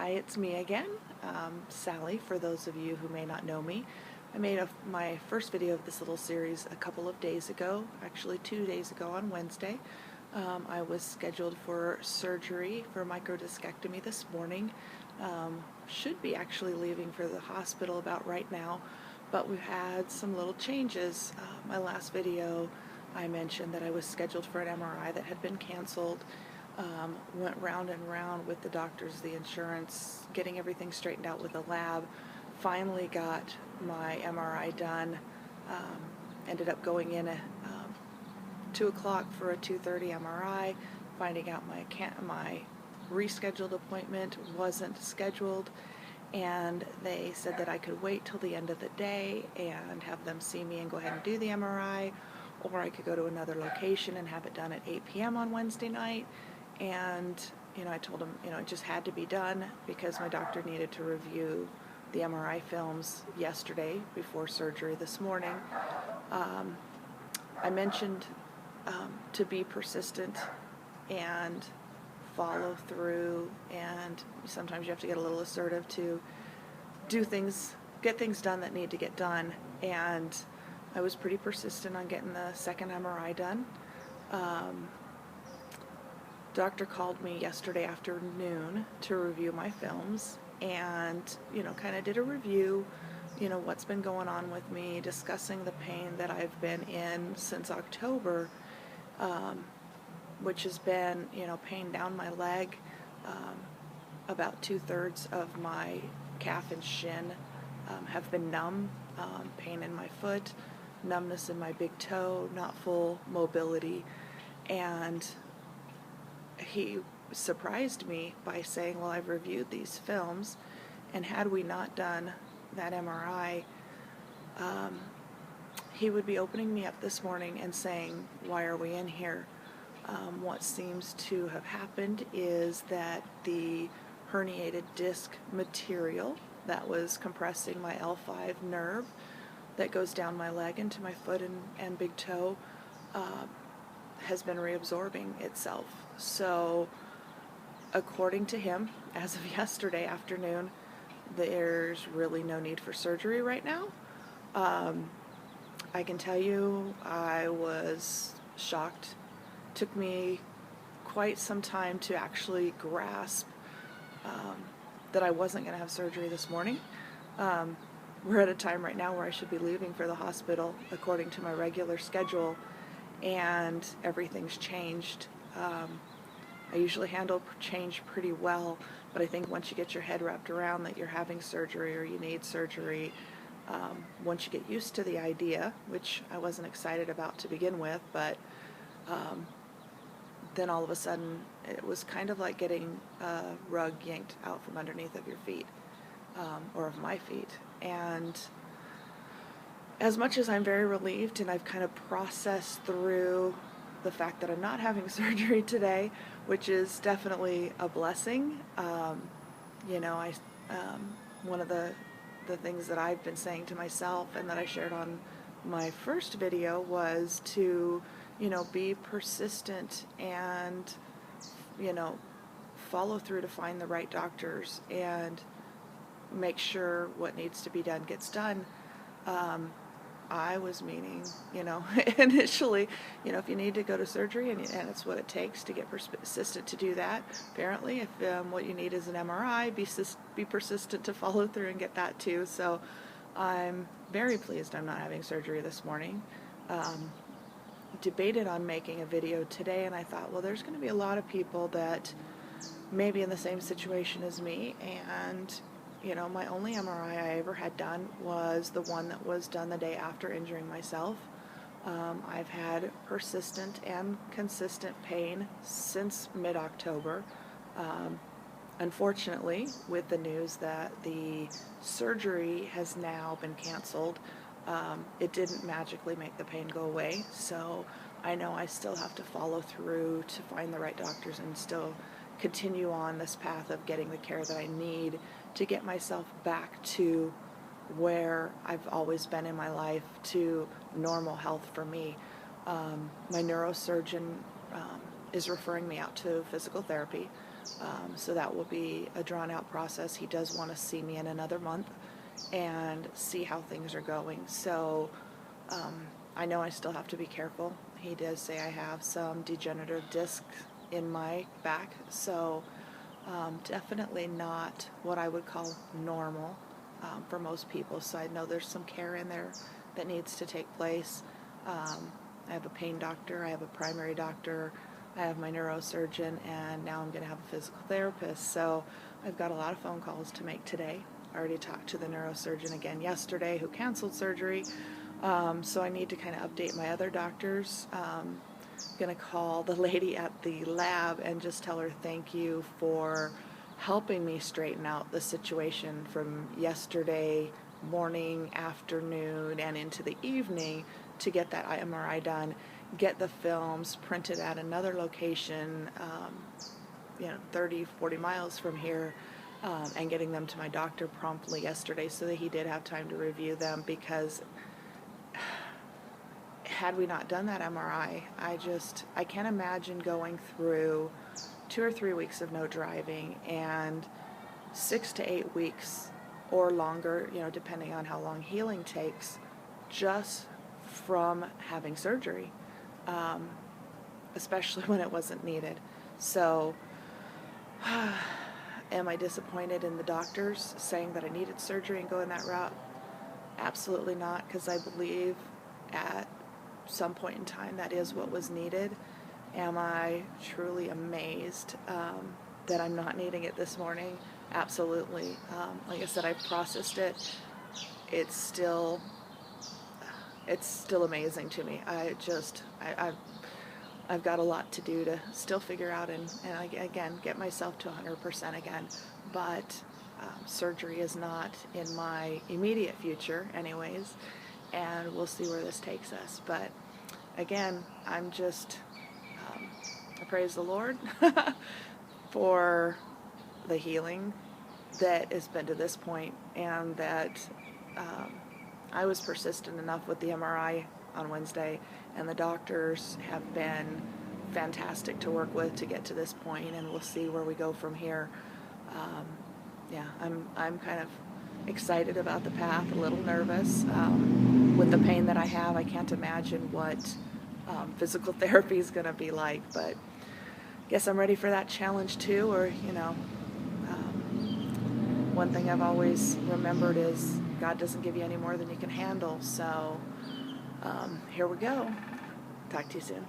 Hi, it's me again, Sally, for those of you who may not know me. I made my first video of this little series a couple of days ago, actually 2 days ago on Wednesday. I was scheduled for surgery for microdiscectomy this morning. Should be actually leaving for the hospital about right now, but we've had some little changes. My last video I mentioned that I was scheduled for an MRI that had been canceled. Went round and round with the doctors, the insurance, getting everything straightened out with the lab. Finally got my MRI done. Ended up going in at 2 o'clock for a 2:30 MRI, finding out my rescheduled appointment wasn't scheduled, and they said that I could wait till the end of the day and have them see me and go ahead and do the MRI, or I could go to another location and have it done at 8 p.m. on Wednesday night. And I told them it just had to be done because my doctor needed to review the MRI films yesterday before surgery this morning. I mentioned to be persistent and follow through, and sometimes you have to get a little assertive to get things done that need to get done, and I was pretty persistent on getting the second MRI done. Doctor called me yesterday afternoon to review my films and kind of did a review, what's been going on with me, discussing the pain that I've been in since October, which has been pain down my leg. About 2/3 of my calf and shin have been numb, pain in my foot, numbness in my big toe, not full mobility. And he surprised me by saying, well, I've reviewed these films, and had we not done that MRI, he would be opening me up this morning and saying, why are we in here? What seems to have happened is that the herniated disc material that was compressing my L5 nerve that goes down my leg into my foot and big toe has been reabsorbing itself. So according to him, as of yesterday afternoon, there's really no need for surgery right now. I can tell you I was shocked. Took me quite some time to actually grasp that I wasn't going to have surgery this morning. We're at a time right now where I should be leaving for the hospital according to my regular schedule, and everything's changed. I usually handle change pretty well, but I think once you get your head wrapped around that you're having surgery or you need surgery, once you get used to the idea, which I wasn't excited about to begin with, but then all of a sudden it was kind of like getting a rug yanked out from underneath of your feet, or of my feet. And as much as I'm very relieved and I've kind of processed through the fact that I'm not having surgery today, which is definitely a blessing, one of the things that I've been saying to myself and that I shared on my first video was to, be persistent and, follow through to find the right doctors and make sure what needs to be done gets done. I was meaning, initially, if you need to go to surgery and it's what it takes to get persistent to do that. Apparently, if what you need is an MRI, be persistent to follow through and get that too. So I'm very pleased I'm not having surgery this morning. Debated on making a video today, and I thought, well, there's going to be a lot of people that may be in the same situation as me, and my only MRI I ever had done was the one that was done the day after injuring myself. I've had persistent and consistent pain since mid-October. Unfortunately, with the news that the surgery has now been canceled, it didn't magically make the pain go away. So I know I still have to follow through to find the right doctors and still continue on this path of getting the care that I need to get myself back to where I've always been in my life, to normal health for me. My neurosurgeon is referring me out to physical therapy. So that will be a drawn-out process. He does want to see me in another month and see how things are going. So I know I still have to be careful. He does say I have some degenerative disc in my back, so definitely not what I would call normal for most people. So I know there's some care in there that needs to take place. I have a pain doctor, I have a primary doctor, I have my neurosurgeon, and now I'm going to have a physical therapist. So I've got a lot of phone calls to make today. I already talked to the neurosurgeon again yesterday who canceled surgery. So I need to kind of update my other doctors. I'm going to call the lady at the lab and just tell her thank you for helping me straighten out the situation from yesterday morning, afternoon, and into the evening to get that MRI done, get the films printed at another location, 30, 40 miles from here, and getting them to my doctor promptly yesterday so that he did have time to review them, because had we not done that MRI, I can't imagine going through 2 or 3 weeks of no driving and 6 to 8 weeks or longer, depending on how long healing takes, just from having surgery, especially when it wasn't needed. So, am I disappointed in the doctors saying that I needed surgery and going that route? Absolutely not, because I believe at some point in time that is what was needed. Am I truly amazed that I'm not needing it this morning? Absolutely. Like I said, I've processed it. It's still amazing to me. I've got a lot to do to still figure out and again get myself to 100% again. But surgery is not in my immediate future anyways, and we'll see where this takes us. But again, I praise the Lord for the healing that has been to this point, and that I was persistent enough with the MRI on Wednesday, and the doctors have been fantastic to work with to get to this point, and we'll see where we go from here. I'm kind of excited about the path, a little nervous. With the pain that I have, I can't imagine what physical therapy is going to be like, but guess I'm ready for that challenge too. Or one thing I've always remembered is God doesn't give you any more than you can handle. So here we go. Talk to you soon.